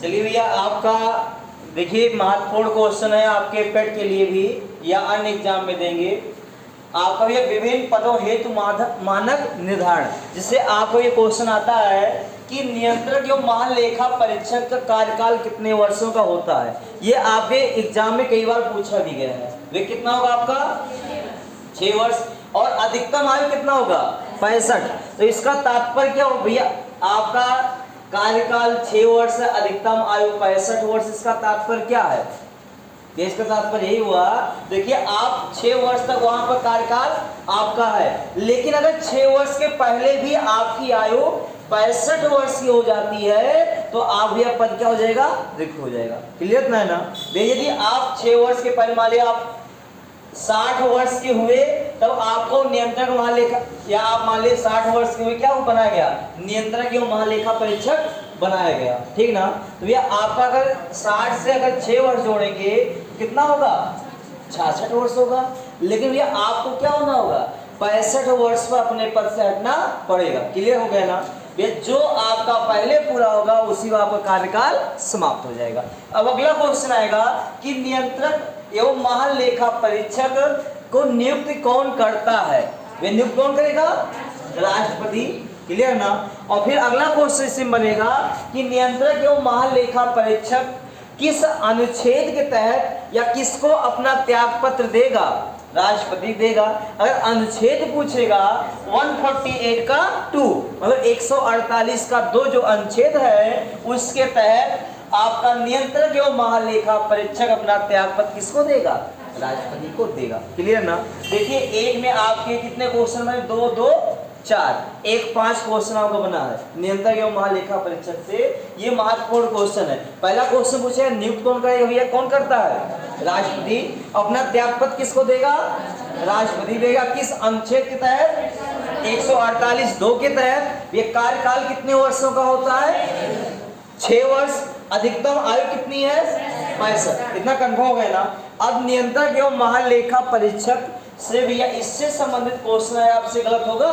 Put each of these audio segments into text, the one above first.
चलिए भैया, आपका देखिए महत्वपूर्ण क्वेश्चन है आपके पेट के लिए भी या अन्य एग्जाम में देंगे। आपका भैया विभिन्न पदों हेतु मानक निर्धारण, जिससे आपको ये क्वेश्चन आता है कि नियंत्रक एवं महालेखा परीक्षक का कार्यकाल कितने वर्षों का होता है। ये आपके एग्जाम में कई बार पूछा भी गया है। वे कितना होगा आपका 6 वर्ष, और अधिकतम आयु कितना होगा 65। तो इसका तात्पर्य क्या हो भैया, आपका कार्यकाल 6 वर्ष है, अधिकतम आयु 65 वर्ष। इसका तात्पर्य क्या है, इसका तात्पर्य यही हुआ, देखिए आप 6 वर्ष तक वहां पर कार्यकाल आपका है, लेकिन अगर 6 वर्ष के पहले भी आपकी आयु 65 वर्ष की हो जाती है तो आप भी पद क्या हो जाएगा, रिक्त हो जाएगा। क्लियर ना है ना। यदि आप 6 वर्ष के पहले मान लिया आप 60 वर्ष के हुए तब आपको नियंत्रक महालेखा, या आप मान लीजिए 60 वर्ष के हुए क्या बनाया गया, नियंत्रक एवं महालेखा परीक्षक बनाया गया, ठीक ना। तो भैया आपका अगर 60 से अगर 6 वर्ष जोड़ेंगे कितना होगा 66 वर्ष होगा। लेकिन भैया आपको क्या होना होगा 65 वर्ष पर अपने पद से हटना पड़ेगा। क्लियर हो गया ना। जो आपका पहले पूरा होगा उसी में आपका कार्यकाल समाप्त हो जाएगा। अब अगला क्वेश्चन आएगा कि नियंत्रक एवं महालेखा परीक्षक को नियुक्त कौन करता है। वे नियुक्त कौन करेगा, राष्ट्रपति। क्लियर ना। और फिर अगला क्वेश्चन बनेगा कि नियंत्रक एवं महालेखा परीक्षक किस अनुच्छेद के तहत या किसको अपना त्याग पत्र देगा, राष्ट्रपति देगा। अगर अनुच्छेद पूछेगा 148 का 2 मतलब 148 का 2 जो अनुच्छेद है उसके तहत आपका नियंत्रक एवं महालेखा परीक्षक अपना त्यागपत्र किसको देगा, राष्ट्रपति को देगा। क्लियर ना। देखिए एक में आपके कितने क्वेश्चन बने, 2 2 4, एक 5 क्वेश्चन आपको बना है नियंत्रक एवं महालेखा परीक्षक से। ये महत्वपूर्ण क्वेश्चन है। पहला क्वेश्चन पूछे नियुक्त कौन करेगा, भैया कौन करता है, राष्ट्रपति। अपना त्यागपत्र किसको देगा, राष्ट्रपति देगा। किस अनुच्छेद के तहत, 148(2) के तहत। ये कार्यकाल कितने वर्षों का होता है, 6 वर्ष। अधिकतम आयु कितनी है, 65। इतना कंफर्म हो गया ना। अब नियंत्रक एवं महालेखा परीक्षक से भैया इससे संबंधित क्वेश्चन है, आपसे गलत होगा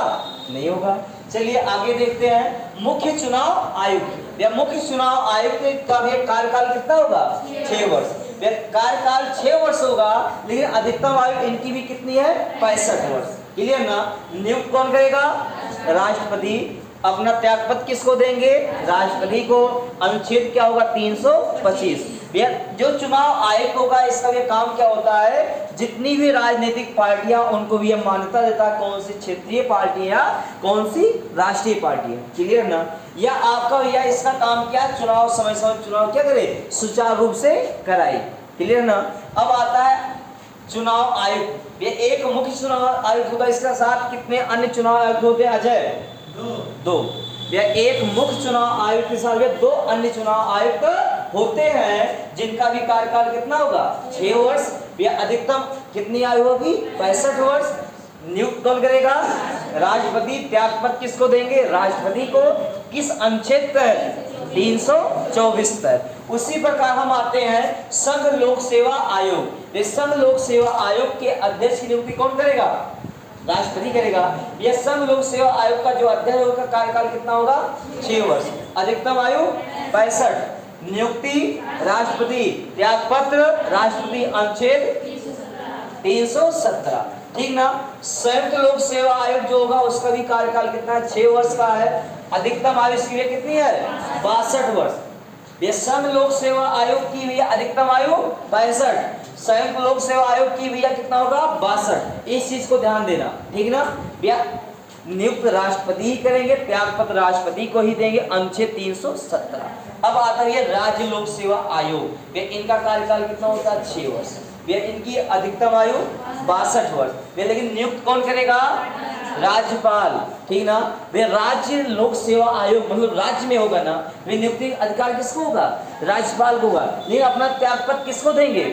नहीं होगा। चलिए आगे देखते हैं। मुख्य चुनाव आयुक्त या मुख्य चुनाव आयुक्त का भी कार्यकाल कितना होगा, 6 वर्ष। कार्यकाल 6 वर्ष होगा, लेकिन अधिकतम आयु इनकी भी कितनी है, 65 वर्ष। क्लियर ना। नियुक्त कौन करेगा, राष्ट्रपति। अपना त्यागपत्र किसको देंगे, राष्ट्रपति को। अनुच्छेद क्या होगा 325। जो चुनाव आयोग होगा इसका भी काम क्या होता है, जितनी भी राजनीतिक पार्टियां उनको भी यह मान्यता देता है कौन सी क्षेत्रीय पार्टी या कौन सी राष्ट्रीय पार्टी है। क्लियर ना। या आपका भैया इसका काम क्या, चुनाव समय चुनाव क्या करे, सुचारू रूप से कराई। क्लियर ना। अब आता है चुनाव आयुक्त। ये एक मुख्य चुनाव आयुक्त होता है, इसका साथ कितने अन्य चुनाव आयुक्त होते हैं, अजय, 2। या एक मुख्य चुनाव आयुक्त के साथ 2 अन्य चुनाव आयुक्त होते हैं जिनका भी कार्यकाल कितना होगा, 6 वर्ष। या अधिकतम कितनी आयु होगी, 65 वर्ष। नियुक्त कौन करेगा, राष्ट्रपति। त्यागपत्र किसको देंगे, राष्ट्रपति को। किस अनुच्छेद तहत, 324 तहत। उसी प्रकार हम आते हैं संघ लोक सेवा आयोग। इस संघ लोक सेवा आयोग के अध्यक्ष की नियुक्ति कौन करेगा, राष्ट्रपति करेगा। यह संघ लोक सेवा आयोग का जो अध्यक्ष होगा कार्यकाल कितना होगा, 6 वर्ष। अधिकतम आयु 65। नियुक्ति राष्ट्रपति, त्यागपत्र राष्ट्रपति। अनुच्छेद 317, ठीक ना। संयुक्त लोक सेवा आयोग जो होगा उसका भी कार्यकाल कितना है, 6 वर्ष का है। अधिकतम आयु इसकी कितनी है, 62 वर्ष। ये संघ लोक सेवा आयोग की भी अधिकतम आयु 65, संयुक्त लोक सेवा आयोग की भैया कितना होगा, 62। इस चीज को ध्यान देना, ठीक ना भैया। नियुक्त राष्ट्रपति ही करेंगे, त्यागपत्र राष्ट्रपति को ही देंगे। अनुच्छेद 317। अब आता है राज्य लोक सेवा आयोग। इनका कार्यकाल कितना होता है, 6 वर्ष। इनकी अधिकतम आयु 62 वर्ष। लेकिन नियुक्त कौन करेगा, राज्यपाल, ठीक ना। वे राज्य लोक सेवा आयोग मतलब राज्य में होगा ना, वे नियुक्ति अधिकार किसको होगा, राज्यपाल को होगा। लेकिन अपना त्यागपत्र किसको देंगे,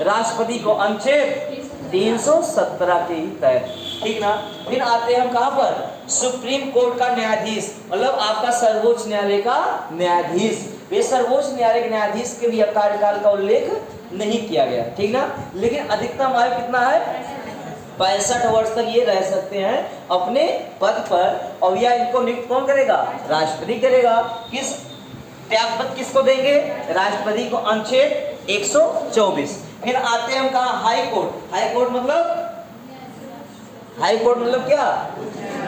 राष्ट्रपति को। अनुच्छेद 317 के तहत, ठीक ना। फिर आते हैं हम कहां पर, सुप्रीम कोर्ट का न्यायाधीश मतलब आपका सर्वोच्च न्यायालय का न्यायाधीश। वे सर्वोच्च न्यायालय के न्यायाधीश के भी कार्यकाल का उल्लेख नहीं किया गया, ठीक ना। लेकिन अधिकतम आयु कितना है, 65 वर्ष तक ये रह सकते हैं अपने पद पर। और या इनको नियुक्त कौन करेगा, राष्ट्रपति करेगा। किस त्यागपत्र किसको देंगे? राष्ट्रपति को, अनुच्छेद 124। फिर आते हैं हम कहा, हाई कोर्ट। हाई कोर्ट मतलब क्या?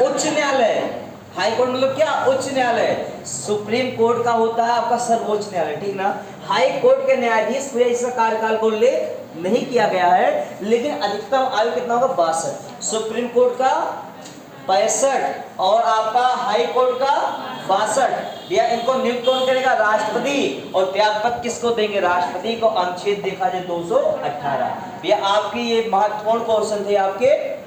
उच्च न्यायालय। हाई कोर्ट मतलब क्या? उच्च न्यायालय। सुप्रीम कोर्ट का होता है आपका सर्वोच्च न्यायालय, ठीक ना। हाई कोर्ट के न्यायाधीश को इसका कार्यकाल को उल्लेख नहीं किया गया है, लेकिन अधिकतम आयु कितना होगा? 62। सुप्रीम कोर्ट का 65 और आपका हाई कोर्ट का 62। या इनको नियुक्त कौन करेगा? राष्ट्रपति। और त्यागपत्र किसको देंगे? राष्ट्रपति को। अनुच्छेद देखा जाए 218। ये आपकी ये महत्वपूर्ण क्वेश्चन थे, आपके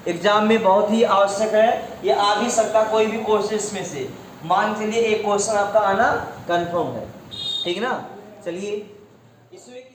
एग्जाम में बहुत ही आवश्यक है। ये आ भी सकता कोई भी कोर्सेस में से, मान के लिए एक क्वेश्चन आपका आना कंफर्म है, ठीक ना। चलिए इसमें